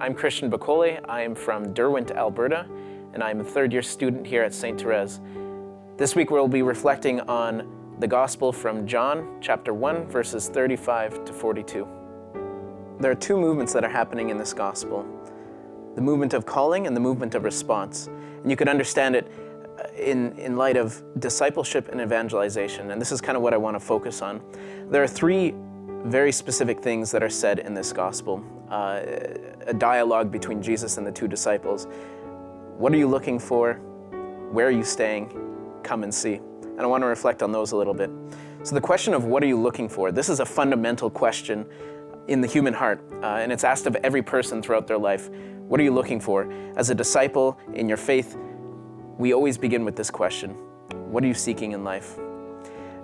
I'm Christian Bekolay. I am from Derwent, Alberta, and I'm a third-year student here at St. Therese. This week we'll be reflecting on the Gospel from John, chapter 1, verses 35 to 42. There are two movements that are happening in this Gospel, the movement of calling and the movement of response. And you can understand it in light of discipleship and evangelization, and this is kind of what I want to focus on. There are three very specific things that are said in this Gospel, a dialogue between Jesus and the two disciples. What are you looking for? Where are you staying? Come and see. And I want to reflect on those a little bit. So the question of what are you looking for? This is a fundamental question in the human heart, and it's asked of every person throughout their life. What are you looking for? As a disciple in your faith, we always begin with this question. What are you seeking in life?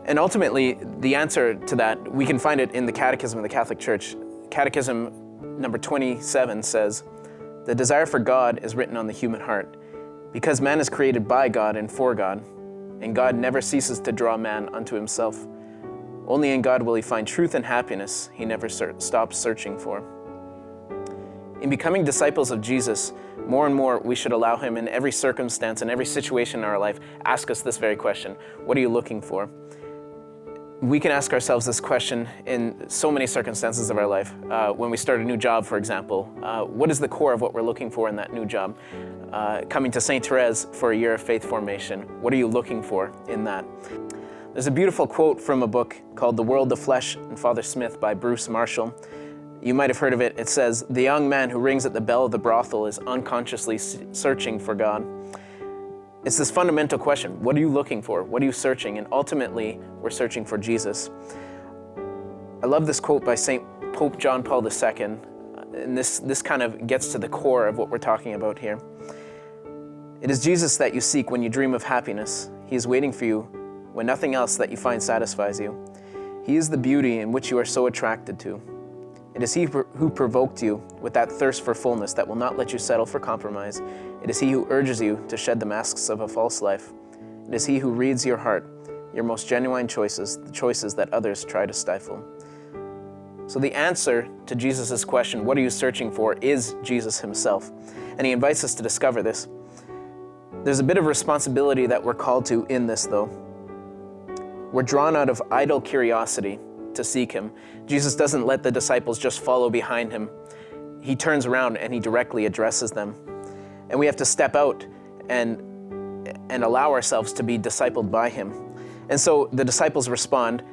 And ultimately, the answer to that, we can find it in the Catechism of the Catholic Church. Catechism number 27 says, "The desire for God is written on the human heart, because man is created by God and for God, and God never ceases to draw man unto himself. Only in God will he find truth and happiness he never stops searching for." In becoming disciples of Jesus, more and more we should allow him in every circumstance and every situation in our life, ask us this very question: what are you looking for? We can ask ourselves this question in so many circumstances of our life. When we start a new job, for example, what is the core of what we're looking for in that new job? Coming to St. Therese for a year of faith formation, what are you looking for in that? There's a beautiful quote from a book called The World, the Flesh, and Father Smith by Bruce Marshall. You might have heard of it. It says, "The young man who rings at the bell of the brothel is unconsciously searching for God." It's this fundamental question. What are you looking for? What are you searching? And ultimately, we're searching for Jesus. I love this quote by St. Pope John Paul II, and this kind of gets to the core of what we're talking about here. "It is Jesus that you seek when you dream of happiness. He is waiting for you when nothing else that you find satisfies you. He is the beauty in which you are so attracted to. It is he who provoked you with that thirst for fullness that will not let you settle for compromise. It is he who urges you to shed the masks of a false life. It is he who reads your heart, your most genuine choices, the choices that others try to stifle." So the answer to Jesus' question, what are you searching for, is Jesus himself. And he invites us to discover this. There's a bit of responsibility that we're called to in this, though. We're drawn out of idle curiosity to seek him. Jesus doesn't let the disciples just follow behind him. He turns around and he directly addresses them. And we have to step out and allow ourselves to be discipled by him. And so the disciples respond,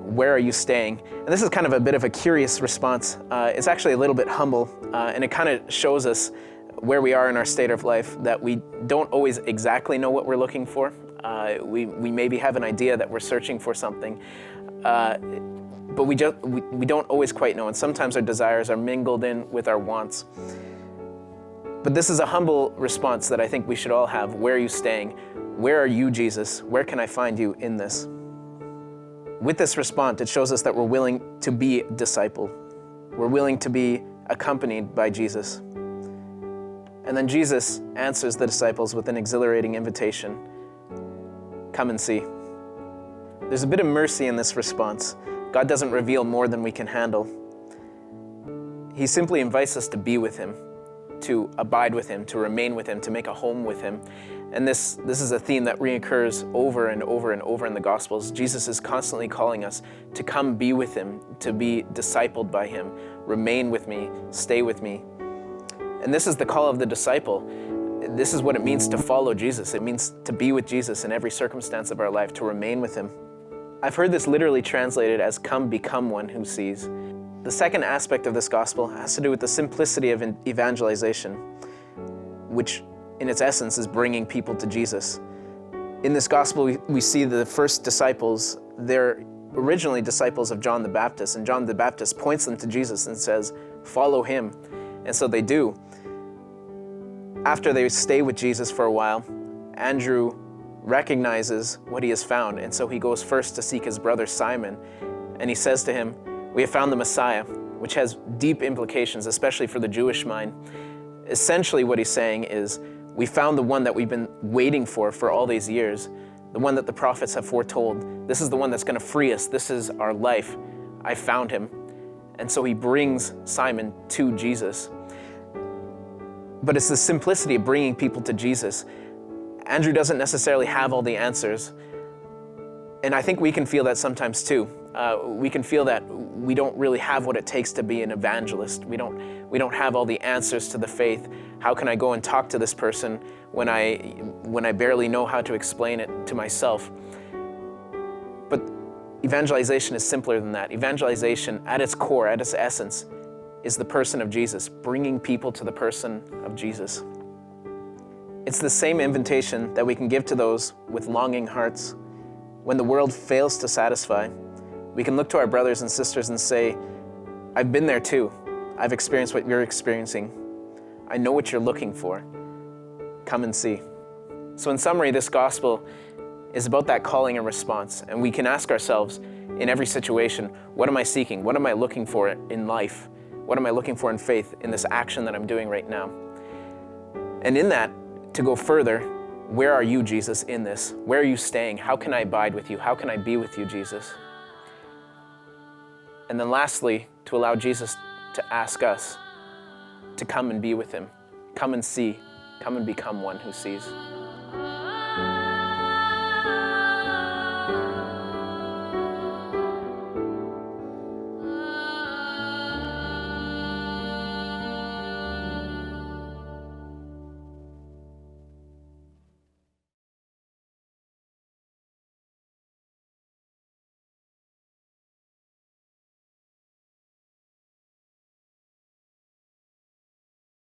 "Where are you staying?" And this is kind of a bit of a curious response. It's actually a little bit humble, and it kind of shows us where we are in our state of life, that we don't always exactly know what we're looking for. We maybe have an idea that we're searching for something, but we don't always quite know, and sometimes our desires are mingled in with our wants. But this is a humble response that I think we should all have. Where are you staying? Where are you, Jesus? Where can I find you in this? With this response, it shows us that we're willing to be discipled. We're willing to be accompanied by Jesus. And then Jesus answers the disciples with an exhilarating invitation. Come and see. There's a bit of mercy in this response. God doesn't reveal more than we can handle. He simply invites us to be with him, to abide with him, to remain with him, to make a home with him. And this is a theme that reoccurs over and over and over in the Gospels. Jesus is constantly calling us to come be with him, to be discipled by him, remain with me, stay with me. And this is the call of the disciple. This is what it means to follow Jesus. It means to be with Jesus in every circumstance of our life, to remain with him. I've heard this literally translated as "come become one who sees." The second aspect of this gospel has to do with the simplicity of evangelization, which in its essence is bringing people to Jesus. In this gospel, we see the first disciples, they're originally disciples of John the Baptist, and John the Baptist points them to Jesus and says, "Follow him." And so they do. After they stay with Jesus for a while, Andrew recognizes what he has found, and so he goes first to seek his brother Simon, and he says to him, "We have found the Messiah," which has deep implications, especially for the Jewish mind. Essentially what he's saying is, we found the one that we've been waiting for all these years, the one that the prophets have foretold. This is the one that's going to free us. This is our life. I found him. And so he brings Simon to Jesus. But it's the simplicity of bringing people to Jesus. Andrew doesn't necessarily have all the answers. And I think we can feel that sometimes too. We can feel that we don't really have what it takes to be an evangelist. We don't have all the answers to the faith. How can I go and talk to this person when I barely know how to explain it to myself? But evangelization is simpler than that. Evangelization, at its core, at its essence, is the person of Jesus, bringing people to the person of Jesus. It's the same invitation that we can give to those with longing hearts. When the world fails to satisfy, we can look to our brothers and sisters and say, I've been there too. I've experienced what you're experiencing. I know what you're looking for. Come and see. So in summary, this gospel is about that calling and response. And we can ask ourselves in every situation, what am I seeking? What am I looking for in life? What am I looking for in faith in this action that I'm doing right now? And in that, to go further, where are you, Jesus, in this? Where are you staying? How can I abide with you? How can I be with you, Jesus? And then lastly, to allow Jesus to ask us to come and be with him. Come and see. Come and become one who sees.